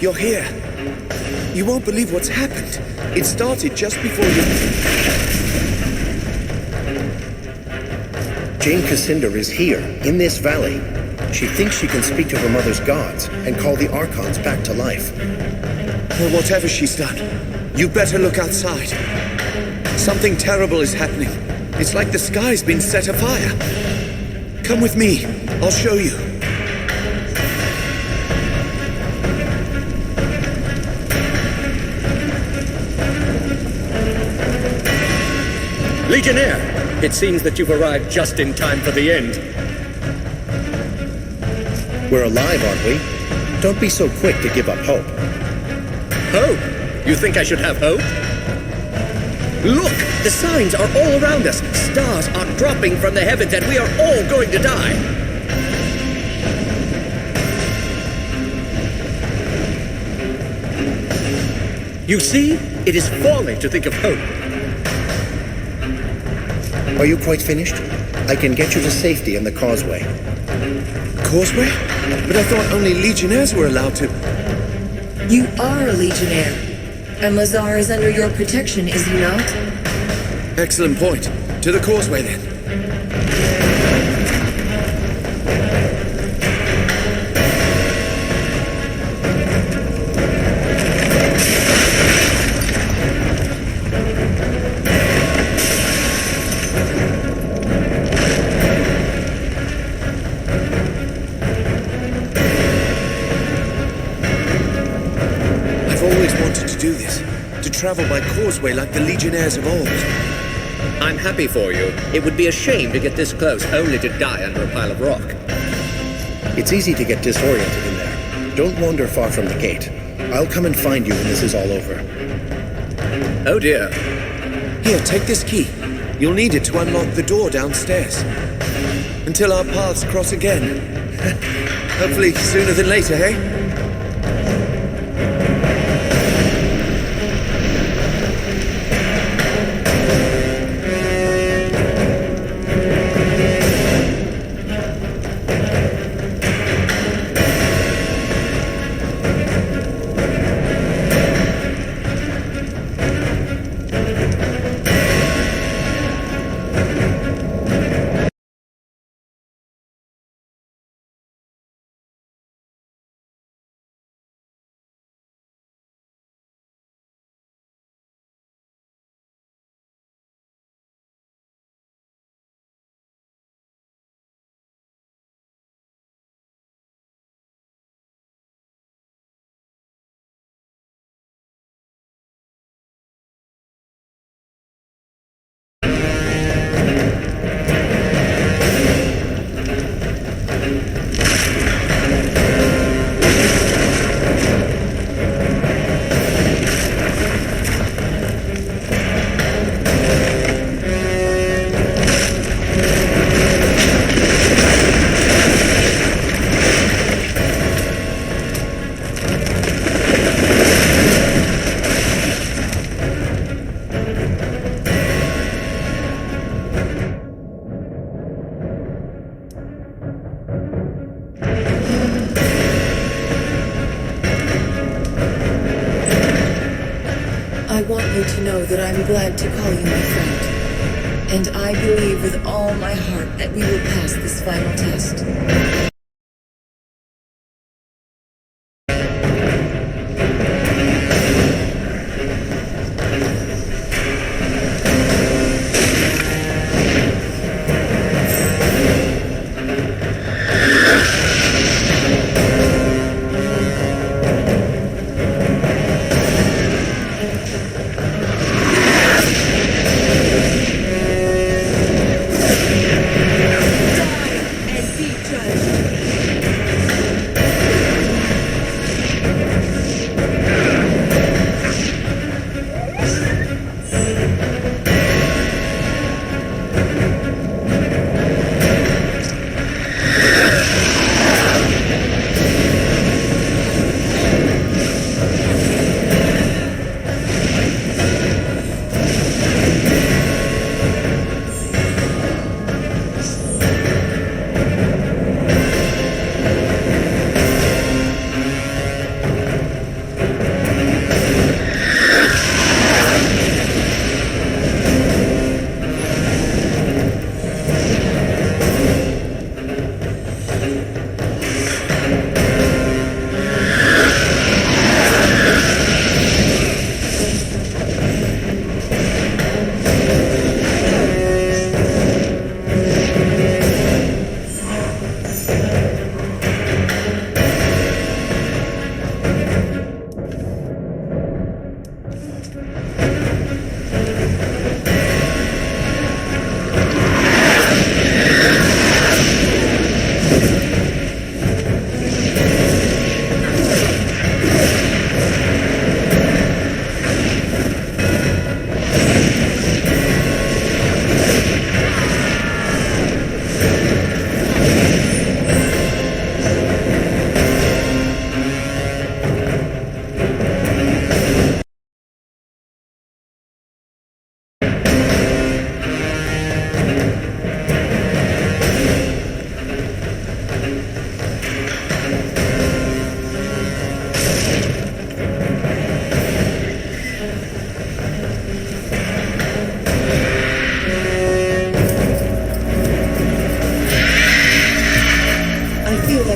You're here. You won't believe what's happened. It started just before you... Jane Cascinder is here, in this valley. She thinks she can speak to her mother's gods and call the Archons back to life. Well, whatever she's done, you better look outside. Something terrible is happening. It's like the sky's been set afire. Come with me. I'll show you. Legionnaire, it seems that you've arrived just in time for the end. We're alive, aren't we? Don't be so quick to give up hope. Hope? You think I should have hope? Look! The signs are all around us. Stars are dropping from the heavens and we are all going to die. You see? It is folly to think of hope. Are you quite finished? I can get you to safety in the causeway. Causeway? But I thought only Legionnaires were allowed to... You are a Legionnaire. And Lazar is under your protection, is he not? Excellent point. To the causeway, then. I've always wanted to do this. To travel by causeway like the Legionnaires of old. I'm happy for you. It would be a shame to get this close only to die under a pile of rock. It's easy to get disoriented in there. Don't wander far from the gate. I'll come and find you when this is all over. Oh dear. Here, take this key. You'll need it to unlock the door downstairs. Until our paths cross again. Hopefully sooner than later, eh? I want you to know that I'm glad to call you my friend. And I believe with all my heart that we will pass this final test. And be judged.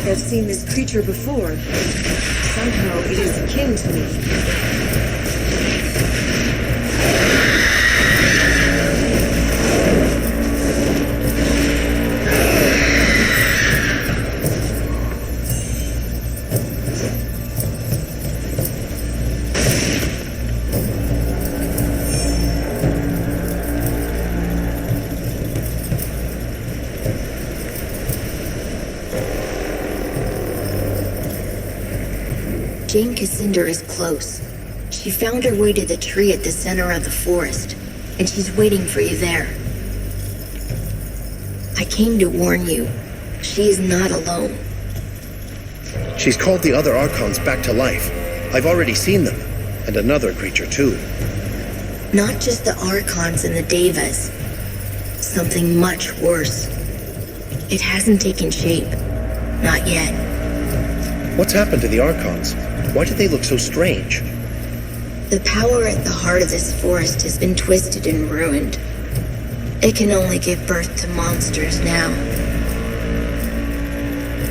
I've seen this creature before. Somehow it is akin to me. Jane Cassandra is close. She found her way to the tree at the center of the forest, and she's waiting for you there. I came to warn you. She is not alone. She's called the other Archons back to life. I've already seen them. And another creature, too. Not just the Archons and the Devas. Something much worse. It hasn't taken shape. Not yet. What's happened to the Archons? Why do they look so strange? The power at the heart of this forest has been twisted and ruined. It can only give birth to monsters now.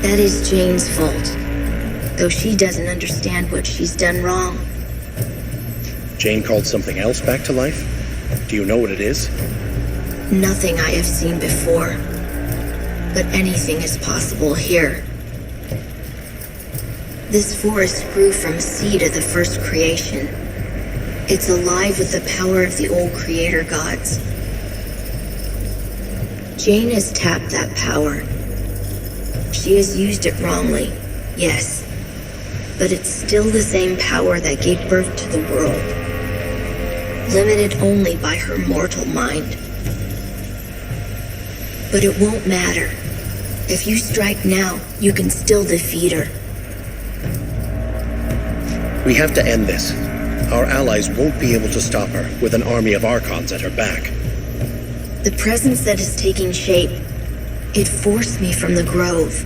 That is Jane's fault, though she doesn't understand what she's done wrong. Jane called something else back to life? Do you know what it is? Nothing I have seen before, but anything is possible here. This forest grew from seed of the first creation. It's alive with the power of the old creator gods. Jane has tapped that power. She has used it wrongly, yes, but it's still the same power that gave birth to the world, limited only by her mortal mind. But it won't matter. If you strike now, you can still defeat her. We have to end this. Our allies won't be able to stop her with an army of Archons at her back. The presence that is taking shape, it forced me from the grove.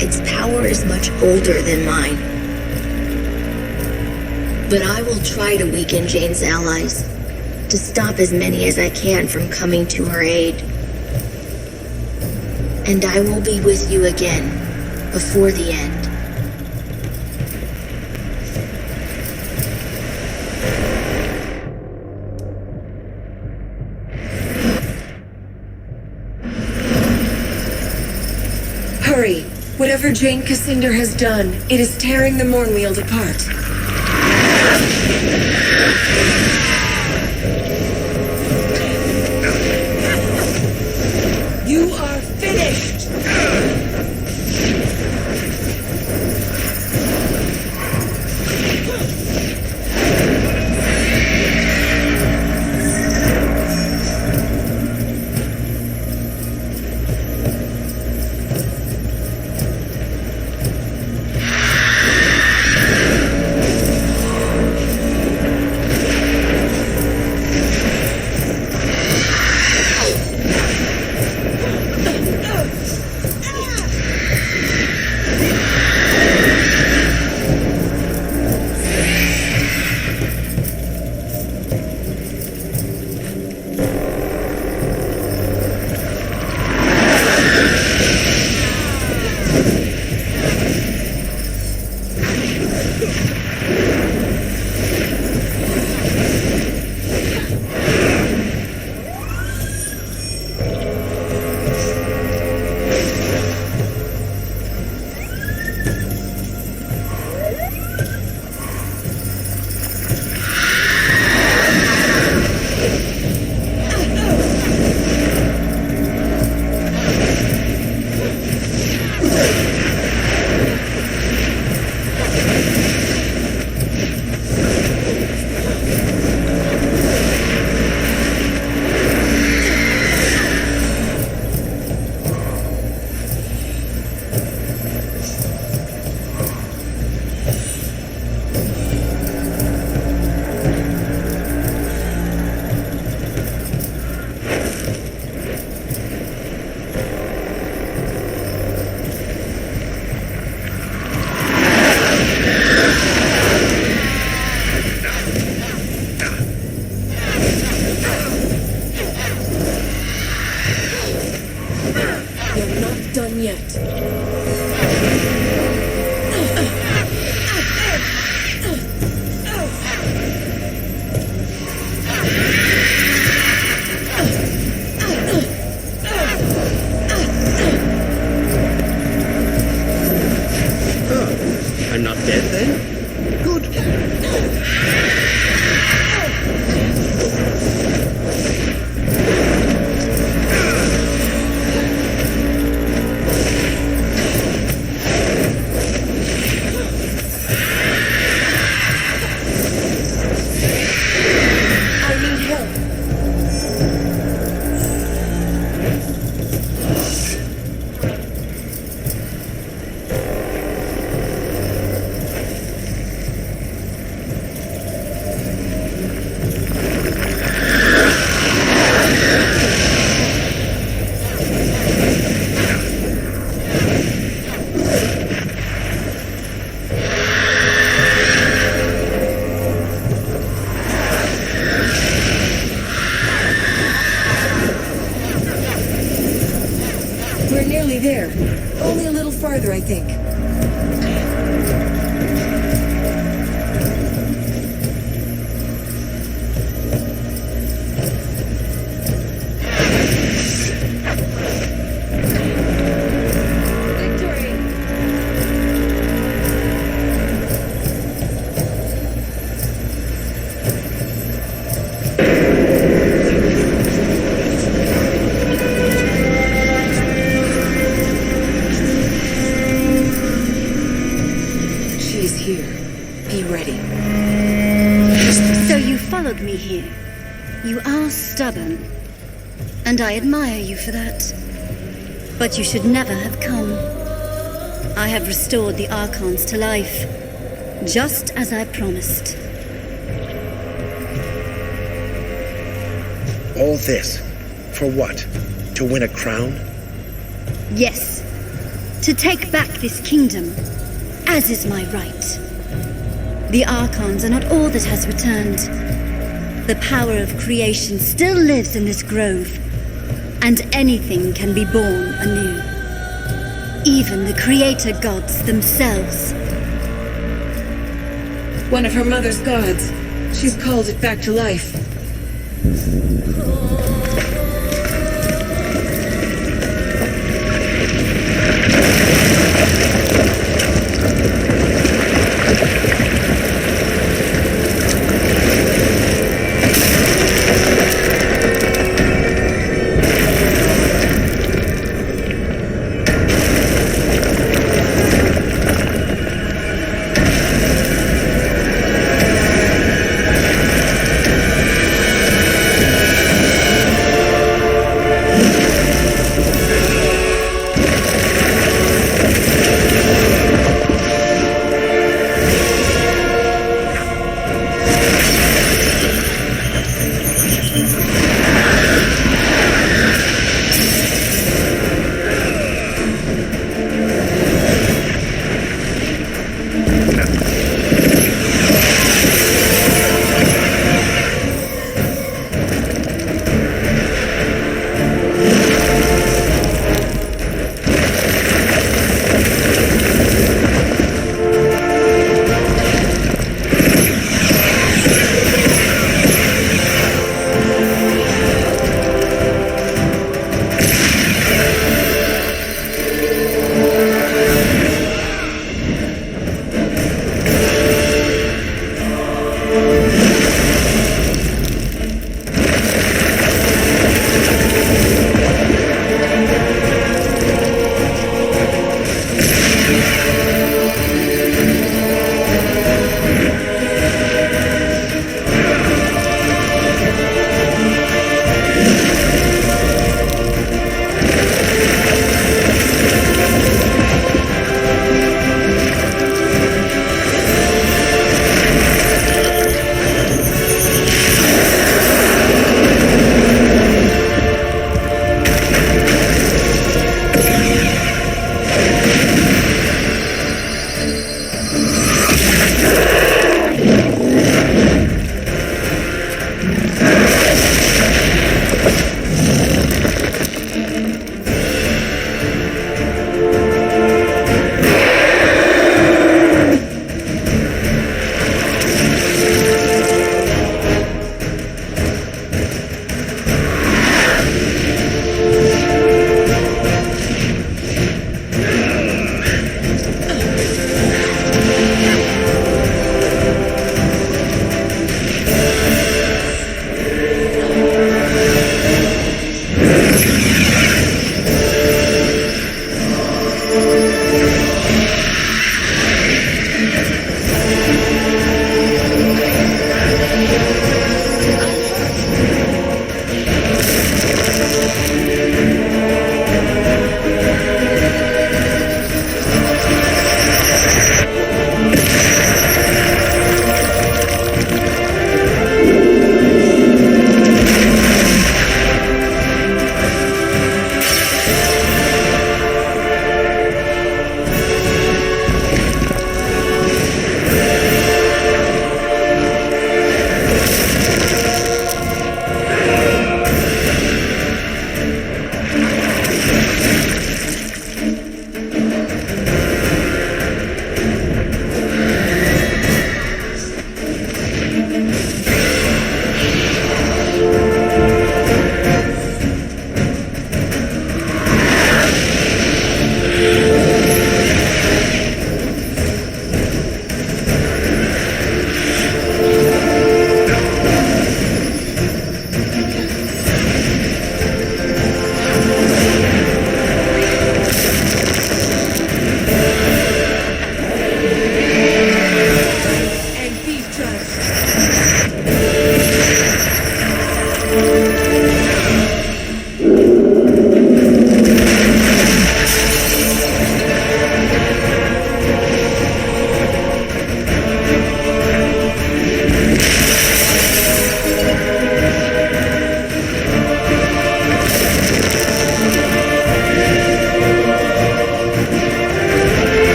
Its power is much older than mine. But I will try to weaken Jane's allies, to stop as many as I can from coming to her aid. And I will be with you again, before the end. Hurry! Whatever Jane Cassandra has done, it is tearing the Mornweald apart. You are finished! You're not done yet. I'm not dead then? Good. I need help. We're nearly there. Only a little farther, I think. Victory! She's here. Be ready. So you followed me here. You are stubborn. And I admire you for that. But you should never have come. I have restored the Archons to life, just as I promised. All this, for what? To win a crown? Yes, to take back this kingdom, as is my right. The Archons are not all that has returned. The power of creation still lives in this grove, and anything can be born anew. Even the creator gods themselves. One of her mother's gods. She's called it back to life.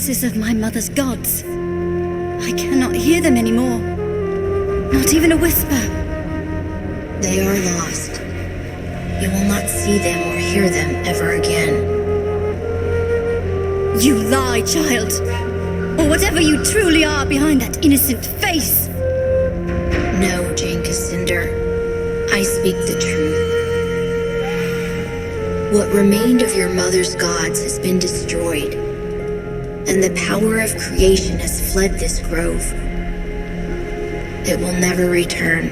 voices of my mother's gods. I cannot hear them anymore. Not even a whisper. They are lost. You will not see them or hear them ever again. You lie, child. Or whatever you truly are behind that innocent face. No, Jane Cassandra. I speak the truth. What remained of your mother's gods has been destroyed, and the power of creation has fled this grove. It will never return.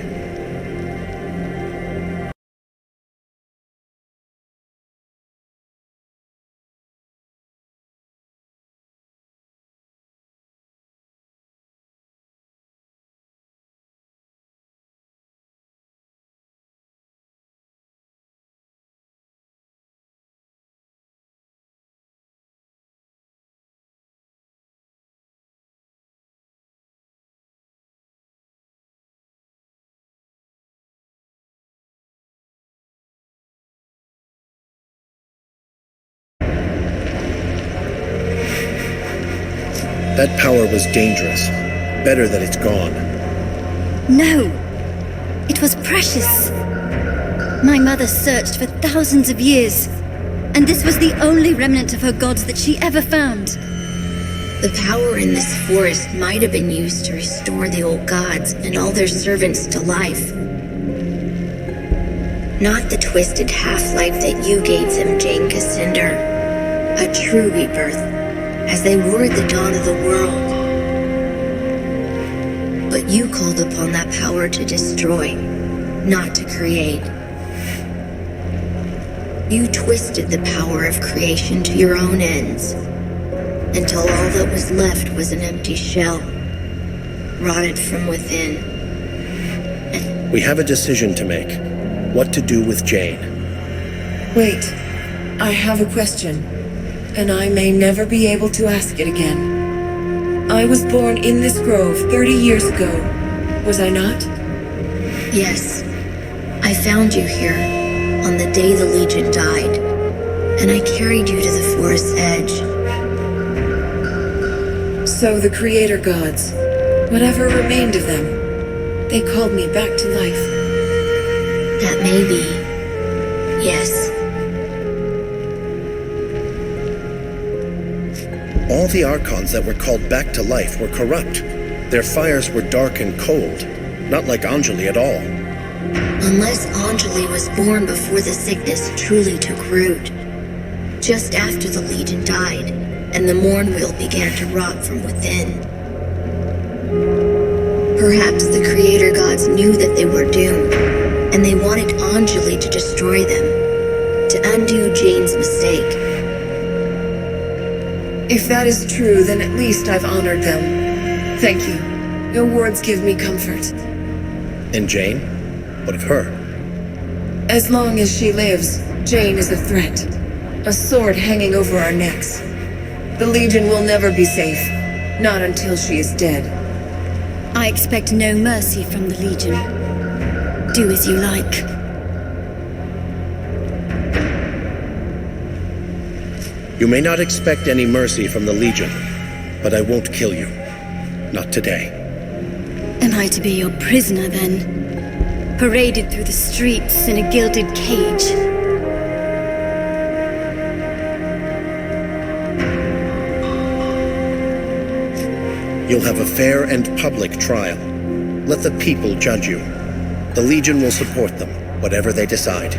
That power was dangerous. Better that it's gone. No. It was precious. My mother searched for thousands of years, and this was the only remnant of her gods that she ever found. The power in this forest might have been used to restore the old gods and all their servants to life. Not the twisted half-life that you gave them, Jane Cassandra. A true rebirth, as they were at the dawn of the world. But you called upon that power to destroy, not to create. You twisted the power of creation to your own ends, until all that was left was an empty shell, rotted from within. We have a decision to make. What to do with Jane. Wait, I have a question, and I may never be able to ask it again. I was born in this grove 30 years ago, was I not? Yes, I found you here on the day the Legion died, and I carried you to the forest's edge. So the Creator Gods, whatever remained of them, they called me back to life. That may be. Yes. All the Archons that were called back to life were corrupt. Their fires were dark and cold, not like Anjali at all. Unless Anjali was born before the sickness truly took root. Just after the Legion died, and the Morn Wheel began to rot from within. Perhaps the Creator Gods knew that they were doomed, and they wanted Anjali to destroy them, to undo Jane's mistake. If that is true, then at least I've honored them. Thank you. Your words give me comfort. And Jane? What of her? As long as she lives, Jane is a threat. A sword hanging over our necks. The Legion will never be safe. Not until she is dead. I expect no mercy from the Legion. Do as you like. You may not expect any mercy from the Legion, but I won't kill you. Not today. Am I to be your prisoner, then? Paraded through the streets in a gilded cage? You'll have a fair and public trial. Let the people judge you. The Legion will support them, whatever they decide.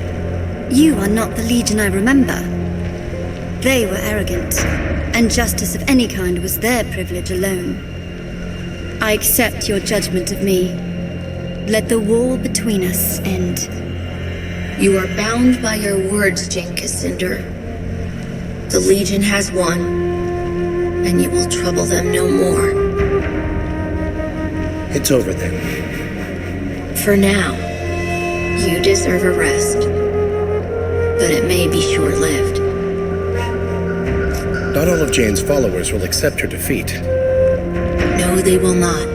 You are not the Legion I remember. They were arrogant, and justice of any kind was their privilege alone. I accept your judgment of me. Let the wall between us end. You are bound by your words, Jane Cassandra. The Legion has won, and you will trouble them no more. It's over then. For now, you deserve a rest, but it may be short-lived. Not all of Jane's followers will accept her defeat. No, they will not.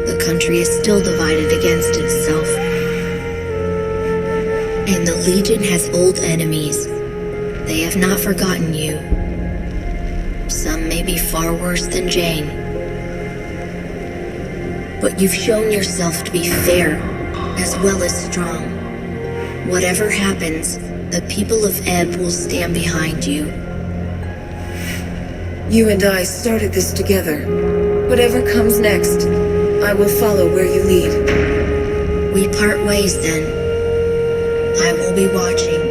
The country is still divided against itself. And the Legion has old enemies. They have not forgotten you. Some may be far worse than Jane. But you've shown yourself to be fair, as well as strong. Whatever happens, the people of Ebb will stand behind you. You and I started this together. Whatever comes next, I will follow where you lead. We part ways then. I will be watching,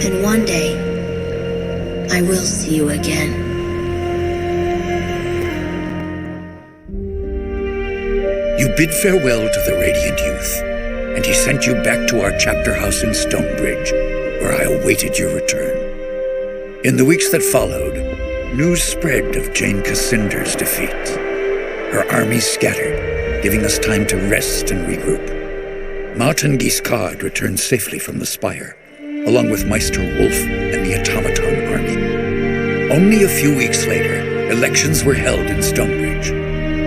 and one day, I will see you again. You bid farewell to the radiant youth, and he sent you back to our chapter house in Stonebridge, where I awaited your return. In the weeks that followed, news spread of Jane Cassinder's defeat. Her army scattered, giving us time to rest and regroup. Martin Guiscard returned safely from the Spire, along with Meister Wolf and the Automaton army. Only a few weeks later, elections were held in Stonebridge.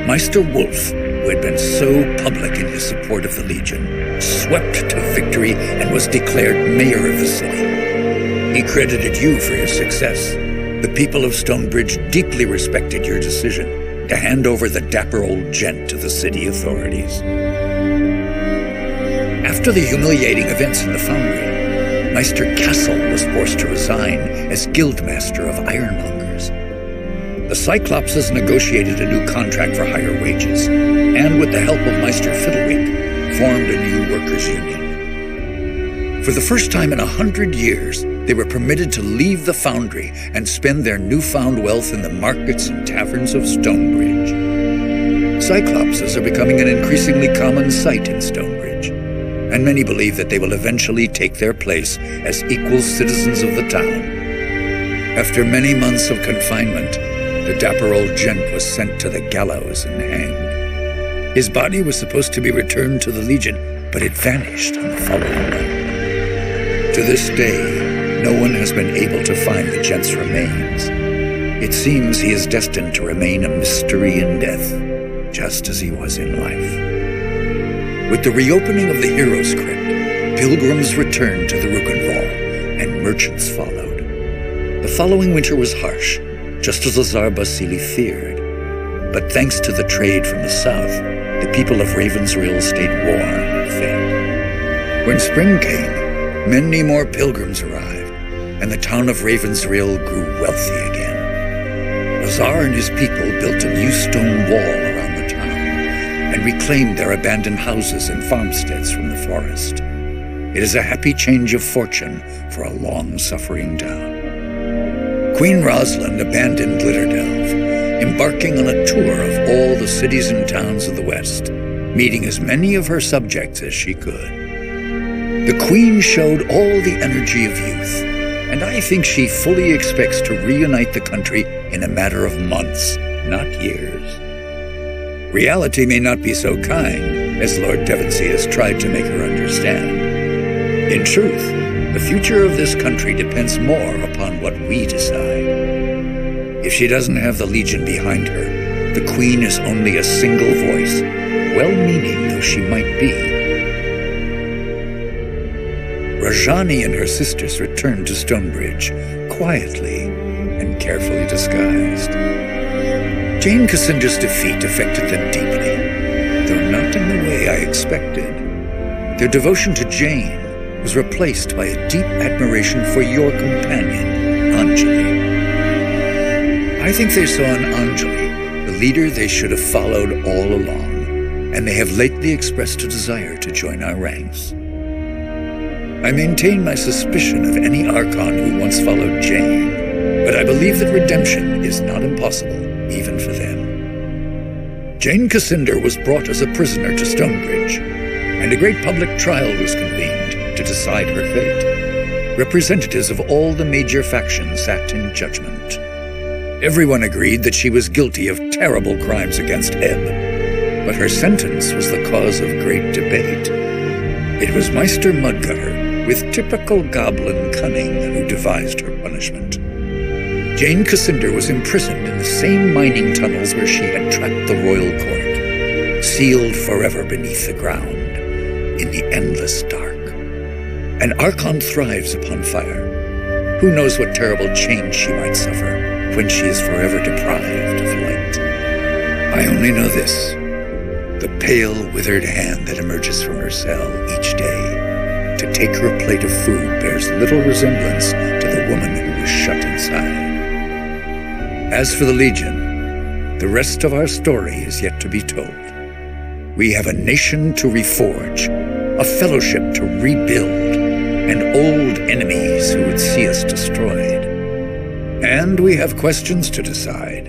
Meister Wolf, who had been so public in his support of the Legion, swept to victory and was declared mayor of the city. He credited you for your success. The people of Stonebridge deeply respected your decision to hand over the dapper old gent to the city authorities. After the humiliating events in the Foundry, Meister Castle was forced to resign as Guildmaster of Ironmongers. The Cyclopses negotiated a new contract for higher wages, and with the help of Meister Fiddlewick, formed a new workers' union. For the first time in 100 years, they were permitted to leave the foundry and spend their newfound wealth in the markets and taverns of Stonebridge. Cyclopses are becoming an increasingly common sight in Stonebridge, and many believe that they will eventually take their place as equal citizens of the town. After many months of confinement, the dapper old gent was sent to the gallows and hanged. His body was supposed to be returned to the Legion, but it vanished on the following night. To this day, no one has been able to find the gent's remains. It seems he is destined to remain a mystery in death, just as he was in life. With the reopening of the Heroes' Crypt, pilgrims returned to the Rukenval, and merchants followed. The following winter was harsh, just as Lazar Basili feared. But thanks to the trade from the south, the people of Ravensrill stayed warm and fed. When spring came, many more pilgrims arrived, and the town of Ravensrill grew wealthy again. Lazar and his people built a new stone wall around the town, and reclaimed their abandoned houses and farmsteads from the forest. It is a happy change of fortune for a long-suffering town. Queen Rosalind abandoned Glitterdelve, embarking on a tour of all the cities and towns of the West, meeting as many of her subjects as she could. The Queen showed all the energy of youth, and I think she fully expects to reunite the country in a matter of months, not years. Reality may not be so kind, as Lord Devonsey has tried to make her understand. In truth, the future of this country depends more upon what we decide. If she doesn't have the Legion behind her, the Queen is only a single voice, well-meaning though she might be. Rajani and her sisters returned to Stonebridge, quietly and carefully disguised. Jane Cassinder's defeat affected them deeply, though not in the way I expected. Their devotion to Jane was replaced by a deep admiration for your companion, Anjali. I think they saw in Anjali the leader they should have followed all along, and they have lately expressed a desire to join our ranks. I maintain my suspicion of any Archon who once followed Jane, but I believe that redemption is not impossible, even for them. Jane Cassinder was brought as a prisoner to Stonebridge, and a great public trial was convened to decide her fate. Representatives of all the major factions sat in judgment. Everyone agreed that she was guilty of terrible crimes against Ebb, but her sentence was the cause of great debate. It was Meister Mudgutter, with typical goblin cunning, who devised her punishment. Jane Cassinder was imprisoned in the same mining tunnels where she had trapped the royal court, sealed forever beneath the ground, in the endless dark. An Archon thrives upon fire. Who knows what terrible change she might suffer? when she is forever deprived of light. I only know this. The pale, withered hand that emerges from her cell each day to take her plate of food bears little resemblance to the woman who was shut inside. As for the Legion, the rest of our story is yet to be told. We have a nation to reforge, a fellowship to rebuild, and old enemies who would see us destroyed. And we have questions to decide.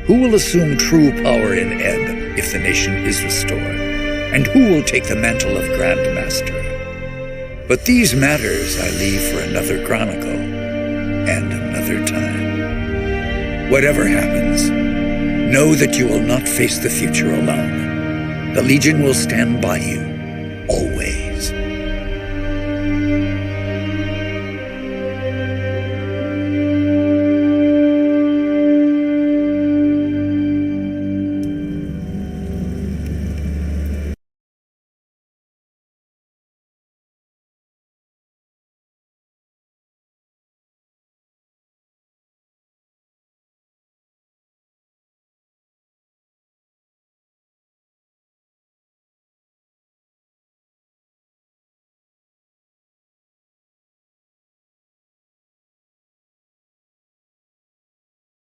Who will assume true power in Ebb if the nation is restored? And who will take the mantle of Grand Master? But these matters I leave for another chronicle and another time. Whatever happens, know that you will not face the future alone. The Legion will stand by you